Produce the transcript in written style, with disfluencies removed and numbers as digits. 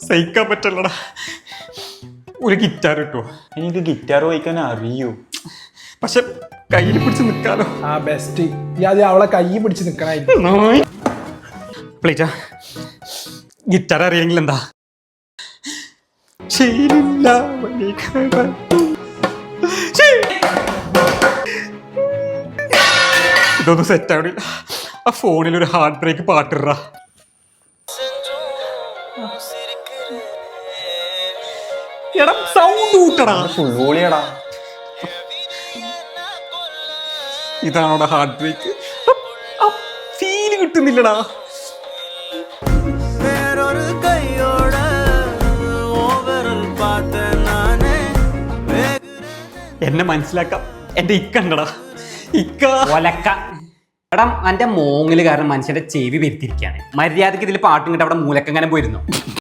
സഹിക്കാൻ പറ്റല്ലടാ. ഒരു ഗിറ്റാർ കിട്ടുമോ? എനിക്ക് ഗിറ്റാർ വായിക്കാൻ അറിയൂ, പക്ഷെ കയ്യിൽ പിടിച്ച് നിൽക്കാലോ. ആ ബെസ്റ്റ്. ആദ്യം അവളെ കൈ പിടിച്ച് നിൽക്കണായിരുന്നു. പ്ലീറ്റാ, ഗിറ്റാർ അറിയെങ്കിൽ എന്താ? ശീലില്ല ഇതൊന്നും സെറ്റ് ആവണില്ല. ആ ഫോണിൽ ഒരു ഹാർട്ട് ബ്രേക്ക് പാട്ടിട. എടാ സൗണ്ട് കൂട്ടടാ. ഫുൾ വോളിയടാ. ഇതാണോടാ ഹാർട്ട് ബ്രേക്ക്? ഫീല് കിട്ടുന്നില്ലടാ. എന്നെ മനസ്സിലാക്കാം. എന്റെ ഇക്കണ്ടടാ, ഇക്ക ഒലക്ക. എടാ എന്റെ മോങ്ങില് കാരണം മനുഷ്യന്റെ ചെവി വരുത്തിരിക്കുകയാണ്. മര്യാദക്ക് ഇതിൽ പാട്ടും കിட்ட അവിടെ മൂലക്കങ്ങനെ പോയിരുന്നു.